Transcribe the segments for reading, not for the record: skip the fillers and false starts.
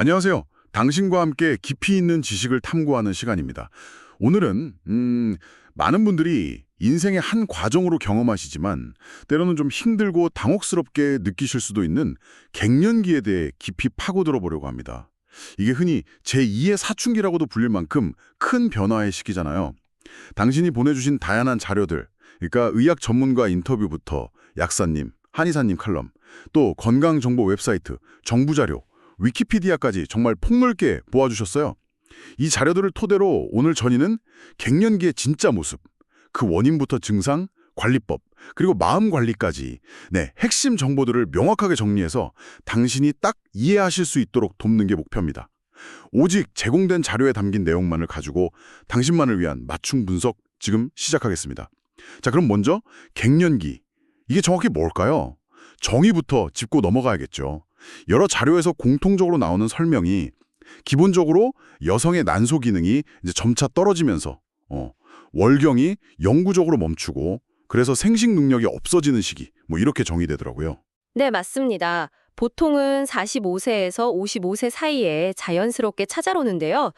안녕하세요. 당신과 함께 깊이 있는 지식을 탐구하는 시간입니다. 오늘은 많은 분들이 인생의 한 과정으로 경험하시지만 때로는 좀 힘들고 당혹스럽게 느끼실 수도 있는 갱년기에 대해 깊이 파고들어 보려고 합니다. 이게 흔히 제2의 사춘기라고도 불릴 만큼 큰 변화의 시기잖아요. 당신이 보내주신 다양한 자료들, 그러니까 의학 전문가 인터뷰부터 약사님, 한의사님 칼럼, 또 건강정보 웹사이트, 정부 자료, 위키피디아까지 정말 폭넓게 보아주셨어요. 이 자료들을 토대로 오늘 전의는 갱년기의 진짜 모습, 그 원인부터 증상, 관리법, 그리고 마음 관리까지 핵심 정보들을 명확하게 정리해서 당신이 딱 이해하실 수 있도록 돕는 게 목표입니다. 오직 제공된 자료에 담긴 내용만을 가지고 당신만을 위한 맞춤 분석 지금 시작하겠습니다. 자, 그럼 먼저 갱년기. 이게 정확히 뭘까요? 정의부터 짚고 넘어가야겠죠. 여러 자료에서 공통적으로 나오는 설명이 기본적으로 여성의 난소 기능이 이제 점차 떨어지면서 월경이 영구적으로 멈추고 그래서 생식 능력이 없어지는 시기 뭐 이렇게 정의되더라고요. 네, 맞습니다. 보통은 45세에서 55세 사이에 자연스럽게 찾아오는데요.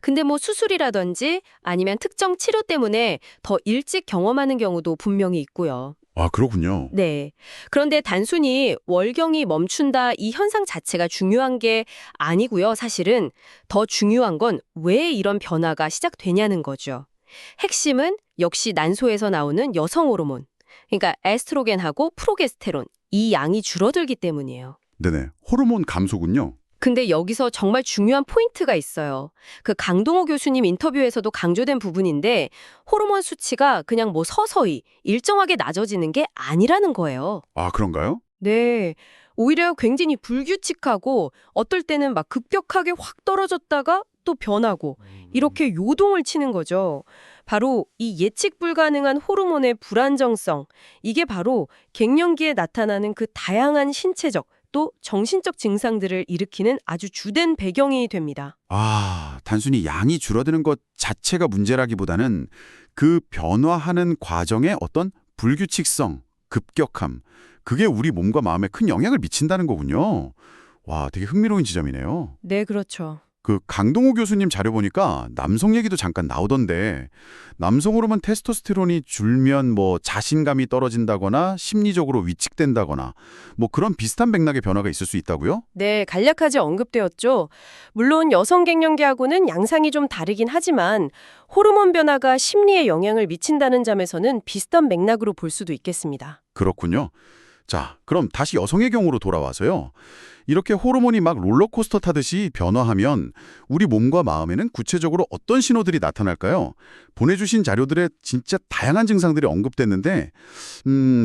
근데 뭐 수술이라든지 아니면 특정 치료 때문에 더 일찍 경험하는 경우도 분명히 있고요. 아, 그렇군요. 네. 그런데 단순히 월경이 멈춘다 이 현상 자체가 중요한 게 아니고요. 사실은 더 중요한 건 왜 이런 변화가 시작되냐는 거죠. 핵심은 역시 난소에서 나오는 여성 호르몬. 그러니까 에스트로겐하고 프로게스테론, 이 양이 줄어들기 때문이에요. 네네. 호르몬 감소군요. 근데 여기서 정말 중요한 포인트가 있어요. 그 강동호 교수님 인터뷰에서도 강조된 부분인데 호르몬 수치가 그냥 뭐 서서히 일정하게 낮아지는 게 아니라는 거예요. 아, 그런가요? 네. 오히려 굉장히 불규칙하고 어떨 때는 막 급격하게 확 떨어졌다가 또 변하고 이렇게 요동을 치는 거죠. 바로 이 예측 불가능한 호르몬의 불안정성, 이게 바로 갱년기에 나타나는 그 다양한 신체적 또 정신적 증상들을 일으키는 아주 주된 배경이 됩니다. 아, 단순히 양이 줄어드는 것 자체가 문제라기보다는 그 변화하는 과정의 어떤 불규칙성, 급격함, 그게 우리 몸과 마음에 큰 영향을 미친다는 거군요. 와, 되게 흥미로운 지점이네요. 네, 그렇죠. 그 강동호 교수님 자료 보니까 남성 얘기도 잠깐 나오던데 남성 호르몬 테스토스테론이 줄면 뭐 자신감이 떨어진다거나 심리적으로 위축된다거나 뭐 그런 비슷한 맥락의 변화가 있을 수 있다고요? 네, 간략하게 언급되었죠. 물론 여성 갱년기하고는 양상이 좀 다르긴 하지만 호르몬 변화가 심리에 영향을 미친다는 점에서는 비슷한 맥락으로 볼 수도 있겠습니다. 그렇군요. 자, 그럼 다시 여성의 경우로 돌아와서요. 이렇게 호르몬이 막 롤러코스터 타듯이 변화하면 우리 몸과 마음에는 구체적으로 어떤 신호들이 나타날까요? 보내주신 자료들에 진짜 다양한 증상들이 언급됐는데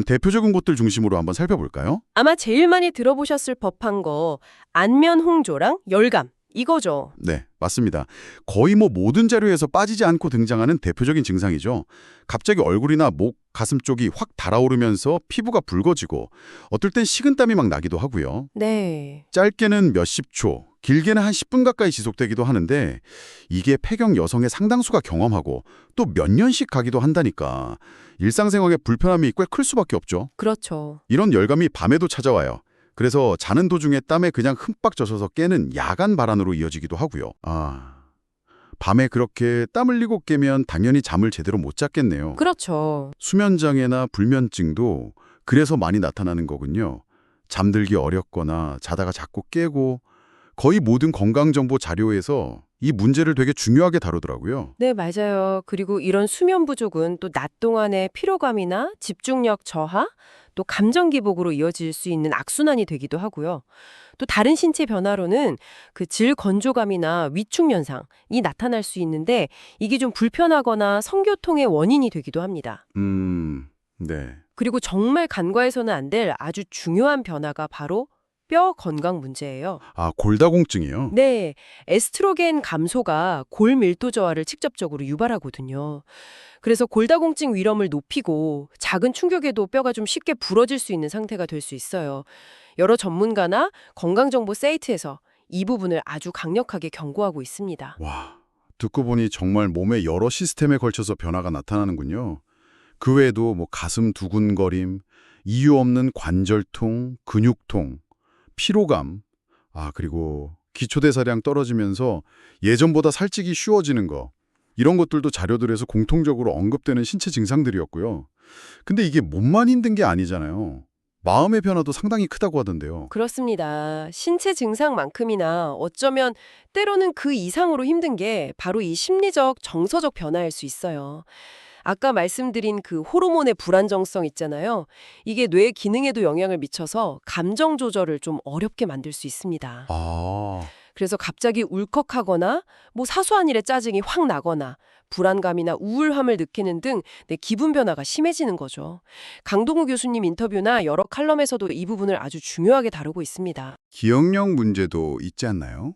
대표적인 것들 중심으로 한번 살펴볼까요? 아마 제일 많이 들어보셨을 법한 거 안면 홍조랑 열감 이거죠. 네, 맞습니다. 거의 뭐 모든 자료에서 빠지지 않고 등장하는 대표적인 증상이죠. 갑자기 얼굴이나 목, 가슴 쪽이 확 달아오르면서 피부가 붉어지고 어떨 땐 식은땀이 막 나기도 하고요. 네. 짧게는 몇십 초, 길게는 한 10분 가까이 지속되기도 하는데 이게 폐경 여성의 상당수가 경험하고 또 몇 년씩 가기도 한다니까 일상생활에 불편함이 꽤 클 수밖에 없죠. 그렇죠. 이런 열감이 밤에도 찾아와요. 그래서 자는 도중에 땀에 그냥 흠뻑 젖어서 깨는 야간 발한으로 이어지기도 하고요. 밤에 그렇게 땀 흘리고 깨면 당연히 잠을 제대로 못 잤겠네요. 그렇죠. 수면장애나 불면증도 그래서 많이 나타나는 거군요. 잠들기 어렵거나 자다가 자꾸 깨고 거의 모든 건강정보 자료에서 이 문제를 되게 중요하게 다루더라고요. 네, 맞아요. 그리고 이런 수면 부족은 또 낮 동안의 피로감이나 집중력 저하, 또 감정 기복으로 이어질 수 있는 악순환이 되기도 하고요. 또 다른 신체 변화로는 그 질 건조감이나 위축 현상이 나타날 수 있는데 이게 좀 불편하거나 성교통의 원인이 되기도 합니다. 네. 그리고 정말 간과해서는 안 될 아주 중요한 변화가 바로 뼈 건강 문제예요. 아, 골다공증이요? 네, 에스트로겐 감소가 골 밀도 저하를 직접적으로 유발하거든요. 그래서 골다공증 위험을 높이고 작은 충격에도 뼈가 좀 쉽게 부러질 수 있는 상태가 될 수 있어요. 여러 전문가나 건강정보 사이트에서 이 부분을 아주 강력하게 경고하고 있습니다. 와, 듣고 보니 정말 몸의 여러 시스템에 걸쳐서 변화가 나타나는군요. 그 외에도 뭐 가슴 두근거림, 이유 없는 관절통, 근육통, 피로감, 그리고 기초대사량 떨어지면서 예전보다 살찌기 쉬워지는 거, 이런 것들도 자료들에서 공통적으로 언급되는 신체 증상들이었고요. 근데 이게 몸만 힘든 게 아니잖아요. 마음의 변화도 상당히 크다고 하던데요. 그렇습니다. 신체 증상만큼이나 어쩌면 때로는 그 이상으로 힘든 게 바로 이 심리적, 정서적 변화일 수 있어요. 아까 말씀드린 그 호르몬의 불안정성 있잖아요. 이게 뇌 기능에도 영향을 미쳐서 감정 조절을 좀 어렵게 만들 수 있습니다. 아, 그래서 갑자기 울컥하거나 뭐 사소한 일에 짜증이 확 나거나 불안감이나 우울함을 느끼는 등 내 기분 변화가 심해지는 거죠. 강동우 교수님 인터뷰나 여러 칼럼에서도 이 부분을 아주 중요하게 다루고 있습니다. 기억력 문제도 있지 않나요?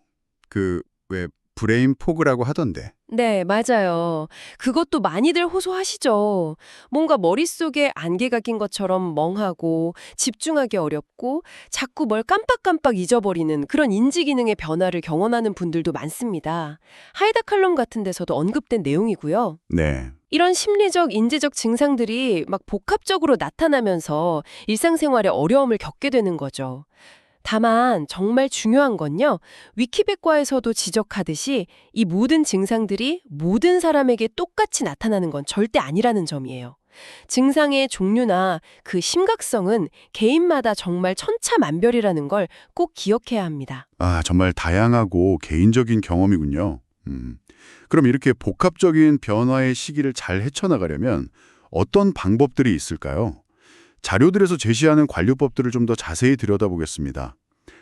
왜 브레인 포그라고 하던데. 네, 맞아요. 그것도 많이들 호소하시죠. 뭔가 머릿속에 안개가 낀 것처럼 멍하고 집중하기 어렵고 자꾸 뭘 깜빡깜빡 잊어버리는 그런 인지 기능의 변화를 경험하는 분들도 많습니다. 하이다 칼럼 같은 데서도 언급된 내용이고요. 네. 이런 심리적, 인지적 증상들이 막 복합적으로 나타나면서 일상생활에 어려움을 겪게 되는 거죠. 다만 정말 중요한 건요. 위키백과에서도 지적하듯이 이 모든 증상들이 모든 사람에게 똑같이 나타나는 건 절대 아니라는 점이에요. 증상의 종류나 그 심각성은 개인마다 정말 천차만별이라는 걸 꼭 기억해야 합니다. 아, 정말 다양하고 개인적인 경험이군요. 그럼 이렇게 복합적인 변화의 시기를 잘 헤쳐나가려면 어떤 방법들이 있을까요? 자료들에서 제시하는 관료법들을 좀 더 자세히 들여다보겠습니다.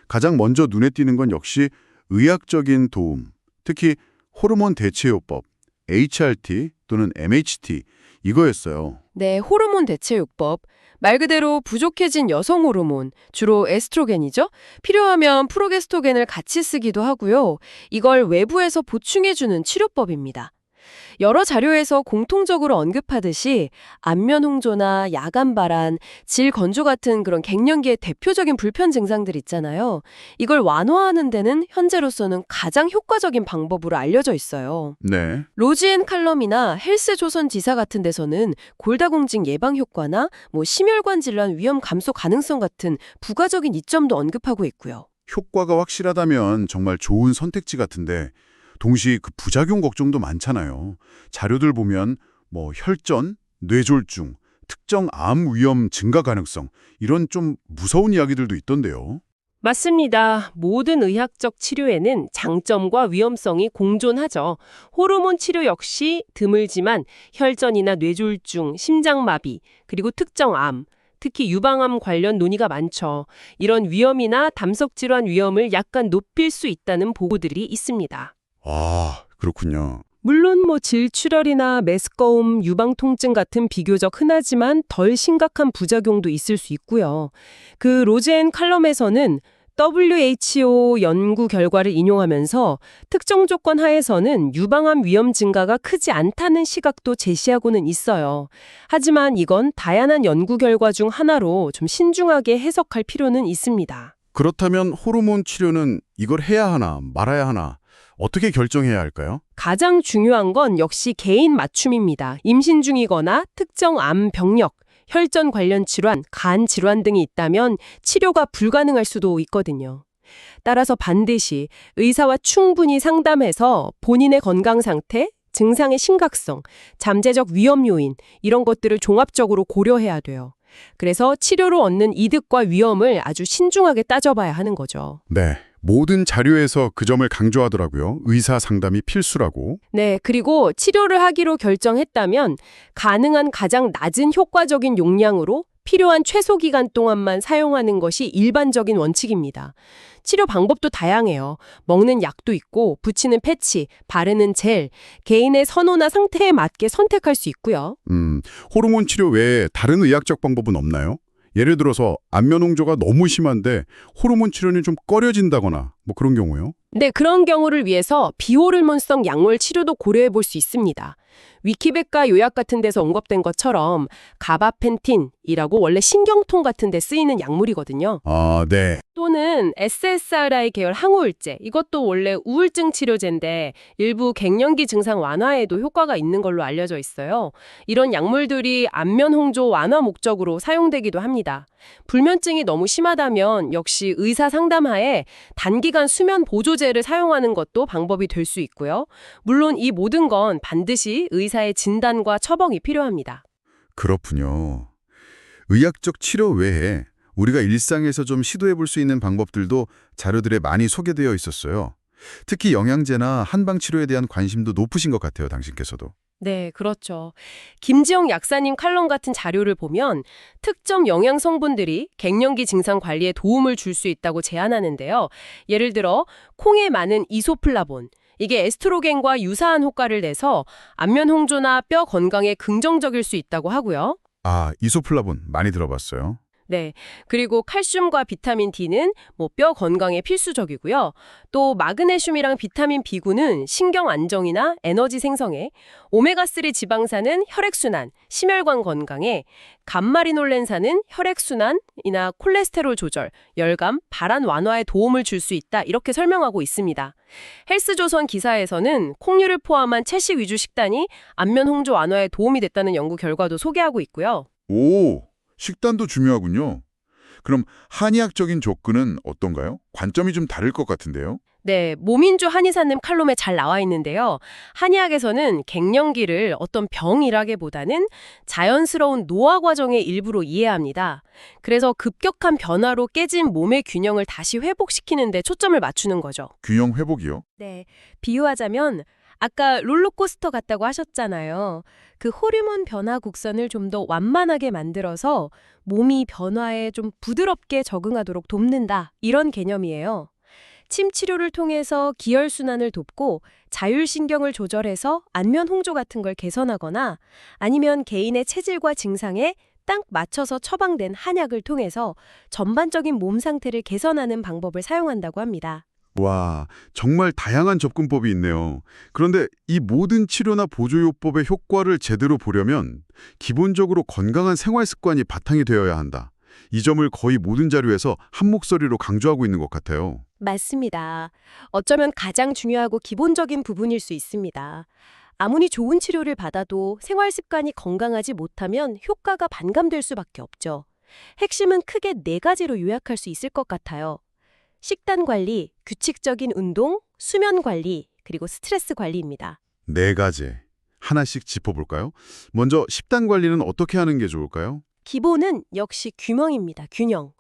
가장 먼저 눈에 띄는 건 역시 의학적인 도움, 특히 호르몬 대체요법, HRT 또는 MHT 이거였어요. 네, 호르몬 대체요법. 말 그대로 부족해진 여성 호르몬, 주로 에스트로겐이죠. 필요하면 프로게스토겐을 같이 쓰기도 하고요. 이걸 외부에서 보충해주는 치료법입니다. 여러 자료에서 공통적으로 언급하듯이 안면 홍조나 야간 발한, 질 건조 같은 그런 갱년기의 대표적인 불편 증상들 있잖아요. 이걸 완화하는 데는 현재로서는 가장 효과적인 방법으로 알려져 있어요. 네. 로지앤 칼럼이나 헬스조선 지사 같은 데서는 골다공증 예방 효과나 심혈관 질환 위험 감소 가능성 같은 부가적인 이점도 언급하고 있고요. 효과가 확실하다면 정말 좋은 선택지 같은데 동시에 그 부작용 걱정도 많잖아요. 자료들 보면 혈전, 뇌졸중, 특정 암 위험 증가 가능성 이런 좀 무서운 이야기들도 있던데요. 맞습니다. 모든 의학적 치료에는 장점과 위험성이 공존하죠. 호르몬 치료 역시 드물지만 혈전이나 뇌졸중, 심장마비, 그리고 특정 암, 특히 유방암 관련 논의가 많죠. 이런 위험이나 담석질환 위험을 약간 높일 수 있다는 보고들이 있습니다. 아, 그렇군요. 물론 질출혈이나 메스꺼움, 유방통증 같은 비교적 흔하지만 덜 심각한 부작용도 있을 수 있고요. 그 로젠 칼럼에서는 WHO 연구 결과를 인용하면서 특정 조건 하에서는 유방암 위험 증가가 크지 않다는 시각도 제시하고는 있어요. 하지만 이건 다양한 연구 결과 중 하나로 좀 신중하게 해석할 필요는 있습니다. 그렇다면 호르몬 치료는 이걸 해야 하나 말아야 하나 어떻게 결정해야 할까요? 가장 중요한 건 역시 개인 맞춤입니다. 임신 중이거나 특정 암 병력, 혈전 관련 질환, 간 질환 등이 있다면 치료가 불가능할 수도 있거든요. 따라서 반드시 의사와 충분히 상담해서 본인의 건강 상태, 증상의 심각성, 잠재적 위험 요인 이런 것들을 종합적으로 고려해야 돼요. 그래서 치료로 얻는 이득과 위험을 아주 신중하게 따져봐야 하는 거죠. 네. 모든 자료에서 그 점을 강조하더라고요. 의사 상담이 필수라고. 네, 그리고 치료를 하기로 결정했다면 가능한 가장 낮은 효과적인 용량으로 필요한 최소 기간 동안만 사용하는 것이 일반적인 원칙입니다. 치료 방법도 다양해요. 먹는 약도 있고 붙이는 패치, 바르는 젤, 개인의 선호나 상태에 맞게 선택할 수 있고요. 호르몬 치료 외에 다른 의학적 방법은 없나요? 예를 들어서 안면 홍조가 너무 심한데 호르몬 치료는 좀 꺼려진다거나 그런 경우요? 네, 그런 경우를 위해서 비호르몬성 약물 치료도 고려해 볼 수 있습니다. 위키백과 요약 같은 데서 언급된 것처럼 가바펜틴이라고 원래 신경통 같은 데 쓰이는 약물이거든요. 아, 네. 또는 SSRI 계열 항우울제, 이것도 원래 우울증 치료제인데 일부 갱년기 증상 완화에도 효과가 있는 걸로 알려져 있어요. 이런 약물들이 안면 홍조 완화 목적으로 사용되기도 합니다. 불면증이 너무 심하다면 역시 의사 상담하에 단기간 수면 보조제를 사용하는 것도 방법이 될 수 있고요. 물론 이 모든 건 반드시 의사의 진단과 처방이 필요합니다. 그렇군요. 의학적 치료 외에 우리가 일상에서 좀 시도해 볼 수 있는 방법들도 자료들에 많이 소개되어 있었어요. 특히 영양제나 한방 치료에 대한 관심도 높으신 것 같아요, 당신께서도. 네, 그렇죠. 김지영 약사님 칼럼 같은 자료를 보면 특정 영양 성분들이 갱년기 증상 관리에 도움을 줄 수 있다고 제안하는데요. 예를 들어 콩에 많은 이소플라본, 이게 에스트로겐과 유사한 효과를 내서 안면 홍조나 뼈 건강에 긍정적일 수 있다고 하고요. 아, 이소플라본 많이 들어봤어요. 네. 그리고 칼슘과 비타민 D는 뼈 건강에 필수적이고요. 또 마그네슘이랑 비타민 B9는 신경 안정이나 에너지 생성에, 오메가3 지방산은 혈액순환, 심혈관 건강에, 감마리놀렌산은 혈액순환이나 콜레스테롤 조절, 열감, 발한 완화에 도움을 줄 수 있다. 이렇게 설명하고 있습니다. 헬스조선 기사에서는 콩류를 포함한 채식 위주 식단이 안면 홍조 완화에 도움이 됐다는 연구 결과도 소개하고 있고요. 오, 식단도 중요하군요. 그럼 한의학적인 접근은 어떤가요? 관점이 좀 다를 것 같은데요. 네, 모민주 한의사님 칼럼에 잘 나와 있는데요. 한의학에서는 갱년기를 어떤 병이라기보다는 자연스러운 노화 과정의 일부로 이해합니다. 그래서 급격한 변화로 깨진 몸의 균형을 다시 회복시키는 데 초점을 맞추는 거죠. 균형 회복이요? 네, 비유하자면 아까 롤러코스터 같다고 하셨잖아요. 그 호르몬 변화 곡선을 좀 더 완만하게 만들어서 몸이 변화에 좀 부드럽게 적응하도록 돕는다. 이런 개념이에요. 침 치료를 통해서 기혈순환을 돕고 자율신경을 조절해서 안면 홍조 같은 걸 개선하거나 아니면 개인의 체질과 증상에 딱 맞춰서 처방된 한약을 통해서 전반적인 몸 상태를 개선하는 방법을 사용한다고 합니다. 와, 정말 다양한 접근법이 있네요. 그런데 이 모든 치료나 보조요법의 효과를 제대로 보려면 기본적으로 건강한 생활 습관이 바탕이 되어야 한다. 이 점을 거의 모든 자료에서 한 목소리로 강조하고 있는 것 같아요. 맞습니다. 어쩌면 가장 중요하고 기본적인 부분일 수 있습니다. 아무리 좋은 치료를 받아도 생활 습관이 건강하지 못하면 효과가 반감될 수밖에 없죠. 핵심은 크게 4가지로 요약할 수 있을 것 같아요. 식단 관리, 규칙적인 운동, 수면 관리, 그리고 스트레스 관리입니다. 4가지. 하나씩 짚어볼까요? 먼저 식단 관리는 어떻게 하는 게 좋을까요? 기본은 역시 균형입니다. 균형.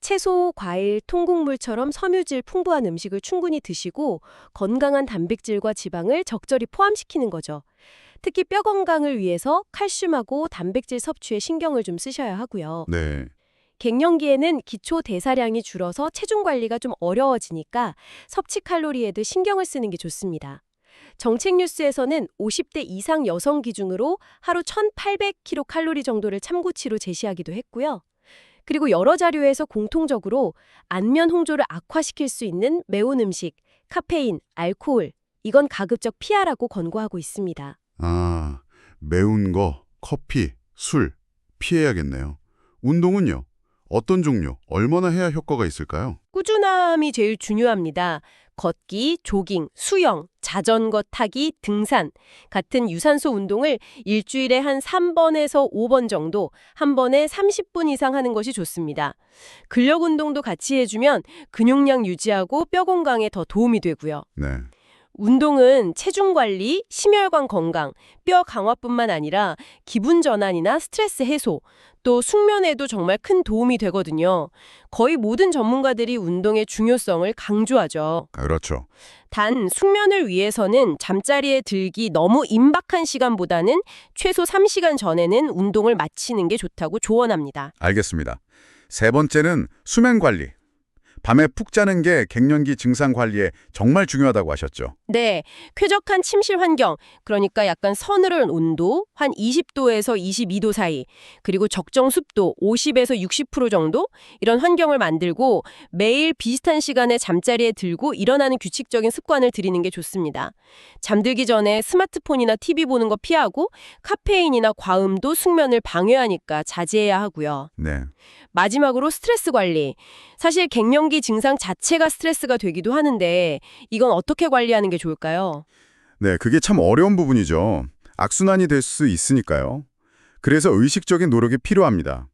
채소, 과일, 통곡물처럼 섬유질 풍부한 음식을 충분히 드시고 건강한 단백질과 지방을 적절히 포함시키는 거죠. 특히 뼈 건강을 위해서 칼슘하고 단백질 섭취에 신경을 좀 쓰셔야 하고요. 네. 갱년기에는 기초 대사량이 줄어서 체중 관리가 좀 어려워지니까 섭취 칼로리에도 신경을 쓰는 게 좋습니다. 정책 뉴스에서는 50대 이상 여성 기준으로 하루 1,800kcal 정도를 참고치로 제시하기도 했고요. 그리고 여러 자료에서 공통적으로 안면 홍조를 악화시킬 수 있는 매운 음식, 카페인, 알코올, 이건 가급적 피하라고 권고하고 있습니다. 아, 매운 거, 커피, 술 피해야겠네요. 운동은요? 어떤 종류, 얼마나 해야 효과가 있을까요? 꾸준함이 제일 중요합니다. 걷기, 조깅, 수영, 자전거 타기, 등산 같은 유산소 운동을 일주일에 한 3번에서 5번 정도, 한 번에 30분 이상 하는 것이 좋습니다. 근력 운동도 같이 해주면 근육량 유지하고 뼈 건강에 더 도움이 되고요. 네. 운동은 체중 관리, 심혈관 건강, 뼈 강화뿐만 아니라 기분 전환이나 스트레스 해소, 또 숙면에도 정말 큰 도움이 되거든요. 거의 모든 전문가들이 운동의 중요성을 강조하죠. 그렇죠. 단 숙면을 위해서는 잠자리에 들기 너무 임박한 시간보다는 최소 3시간 전에는 운동을 마치는 게 좋다고 조언합니다. 알겠습니다. 3번째는 수면 관리. 밤에 푹 자는 게 갱년기 증상 관리에 정말 중요하다고 하셨죠. 네, 쾌적한 침실 환경, 그러니까 약간 서늘한 온도, 한 20도에서 22도 사이, 그리고 적정 습도 50에서 60% 정도 이런 환경을 만들고 매일 비슷한 시간에 잠자리에 들고 일어나는 규칙적인 습관을 들이는 게 좋습니다. 잠들기 전에 스마트폰이나 TV 보는 거 피하고 카페인이나 과음도 숙면을 방해하니까 자제해야 하고요. 네. 마지막으로 스트레스 관리. 사실 갱년기 증상 자체가 스트레스가 되기도 하는데 이건 어떻게 관리하는 게 좋을까요? 네, 그게 참 어려운 부분이죠. 악순환이 될 수 있으니까요. 그래서 의식적인 노력이 필요합니다.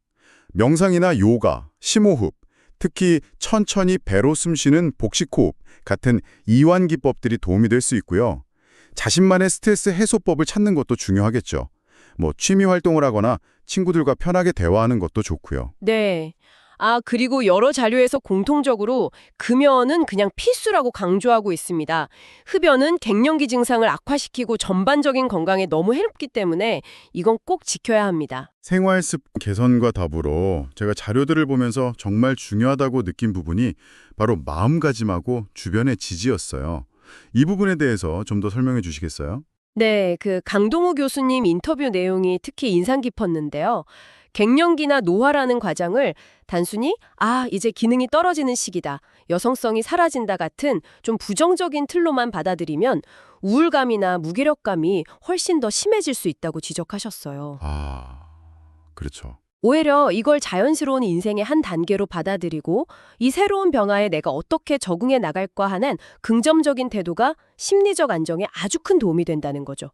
명상이나 요가, 심호흡, 특히 천천히 배로 숨쉬는 복식호흡 같은 이완 기법들이 도움이 될 수 있고요. 자신만의 스트레스 해소법을 찾는 것도 중요하겠죠. 취미 활동을 하거나 친구들과 편하게 대화하는 것도 좋고요. 네. 그리고 여러 자료에서 공통적으로 금연은 그냥 필수라고 강조하고 있습니다. 흡연은 갱년기 증상을 악화시키고 전반적인 건강에 너무 해롭기 때문에 이건 꼭 지켜야 합니다. 생활 습관 개선과 더불어 제가 자료들을 보면서 정말 중요하다고 느낀 부분이 바로 마음가짐하고 주변의 지지였어요. 이 부분에 대해서 좀 더 설명해 주시겠어요? 네, 강동우 교수님 인터뷰 내용이 특히 인상 깊었는데요. 갱년기나 노화라는 과정을 단순히 이제 기능이 떨어지는 시기다, 여성성이 사라진다 같은 좀 부정적인 틀로만 받아들이면 우울감이나 무기력감이 훨씬 더 심해질 수 있다고 지적하셨어요. 그렇죠. 오히려 이걸 자연스러운 인생의 한 단계로 받아들이고 이 새로운 변화에 내가 어떻게 적응해 나갈까 하는 긍정적인 태도가 심리적 안정에 아주 큰 도움이 된다는 거죠.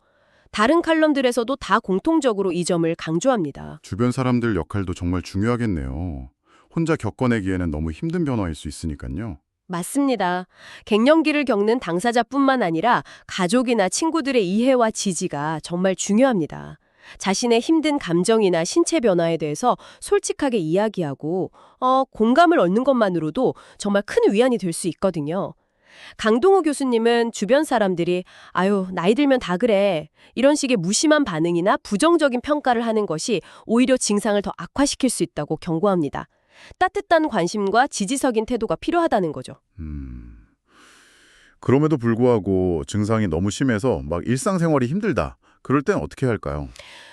다른 칼럼들에서도 다 공통적으로 이 점을 강조합니다. 주변 사람들 역할도 정말 중요하겠네요. 혼자 겪어내기에는 너무 힘든 변화일 수 있으니까요. 맞습니다. 갱년기를 겪는 당사자뿐만 아니라 가족이나 친구들의 이해와 지지가 정말 중요합니다. 자신의 힘든 감정이나 신체 변화에 대해서 솔직하게 이야기하고 공감을 얻는 것만으로도 정말 큰 위안이 될 수 있거든요. 강동우 교수님은 주변 사람들이 나이 들면 다 그래, 이런 식의 무심한 반응이나 부정적인 평가를 하는 것이 오히려 증상을 더 악화시킬 수 있다고 경고합니다. 따뜻한 관심과 지지적인 태도가 필요하다는 거죠. 그럼에도 불구하고 증상이 너무 심해서 일상생활이 힘들다. 그럴 땐 어떻게 할까요?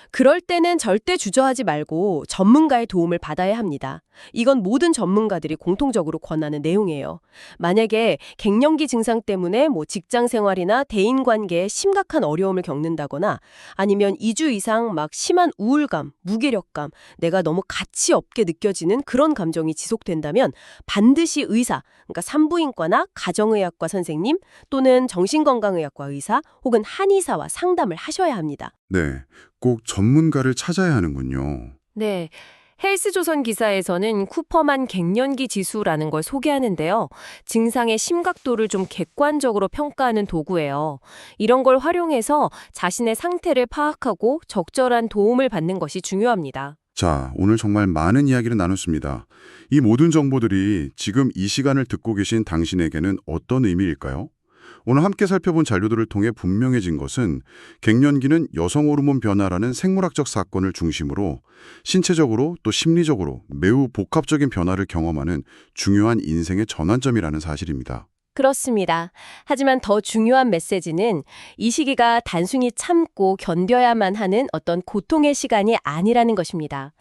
그럴 때는 절대 주저하지 말고 전문가의 도움을 받아야 합니다. 이건 모든 전문가들이 공통적으로 권하는 내용이에요. 만약에 갱년기 증상 때문에 직장 생활이나 대인 관계에 심각한 어려움을 겪는다거나 아니면 2주 이상 심한 우울감, 무기력감, 내가 너무 가치 없게 느껴지는 그런 감정이 지속된다면 반드시 의사, 그러니까 산부인과나 가정의학과 선생님 또는 정신건강의학과 의사 혹은 한의사와 상담을 하셔야 합니다. 네, 꼭 전문가를 찾아야 하는군요. 네. 헬스조선 기사에서는 쿠퍼만 갱년기 지수라는 걸 소개하는데요. 증상의 심각도를 좀 객관적으로 평가하는 도구예요. 이런 걸 활용해서 자신의 상태를 파악하고 적절한 도움을 받는 것이 중요합니다. 자, 오늘 정말 많은 이야기를 나눴습니다. 이 모든 정보들이 지금 이 시간을 듣고 계신 당신에게는 어떤 의미일까요? 오늘 함께 살펴본 자료들을 통해 분명해진 것은 갱년기는 여성 호르몬 변화라는 생물학적 사건을 중심으로 신체적으로 또 심리적으로 매우 복합적인 변화를 경험하는 중요한 인생의 전환점이라는 사실입니다. 그렇습니다. 하지만 더 중요한 메시지는 이 시기가 단순히 참고 견뎌야만 하는 어떤 고통의 시간이 아니라는 것입니다.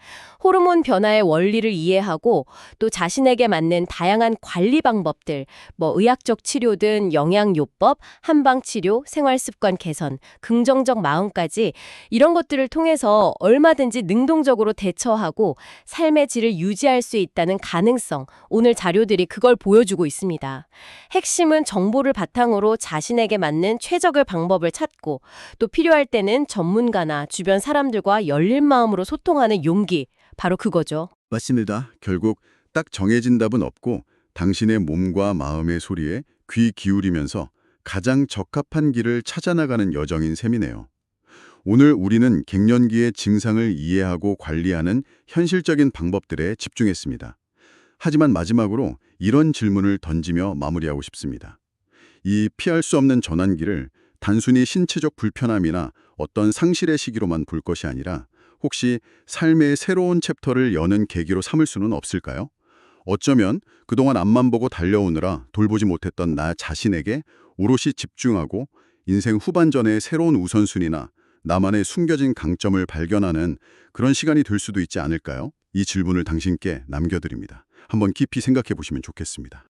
호르몬 변화의 원리를 이해하고 또 자신에게 맞는 다양한 관리 방법들, 의학적 치료든 영양요법, 한방치료, 생활습관 개선, 긍정적 마음까지 이런 것들을 통해서 얼마든지 능동적으로 대처하고 삶의 질을 유지할 수 있다는 가능성, 오늘 자료들이 그걸 보여주고 있습니다. 핵심은 정보를 바탕으로 자신에게 맞는 최적의 방법을 찾고 또 필요할 때는 전문가나 주변 사람들과 열린 마음으로 소통하는 용기, 바로 그거죠. 맞습니다. 결국 딱 정해진 답은 없고 당신의 몸과 마음의 소리에 귀 기울이면서 가장 적합한 길을 찾아나가는 여정인 셈이네요. 오늘 우리는 갱년기의 증상을 이해하고 관리하는 현실적인 방법들에 집중했습니다. 하지만 마지막으로 이런 질문을 던지며 마무리하고 싶습니다. 이 피할 수 없는 전환기를 단순히 신체적 불편함이나 어떤 상실의 시기로만 볼 것이 아니라 혹시 삶의 새로운 챕터를 여는 계기로 삼을 수는 없을까요? 어쩌면 그동안 앞만 보고 달려오느라 돌보지 못했던 나 자신에게 오롯이 집중하고 인생 후반전의 새로운 우선순위나 나만의 숨겨진 강점을 발견하는 그런 시간이 될 수도 있지 않을까요? 이 질문을 당신께 남겨드립니다. 한번 깊이 생각해 보시면 좋겠습니다.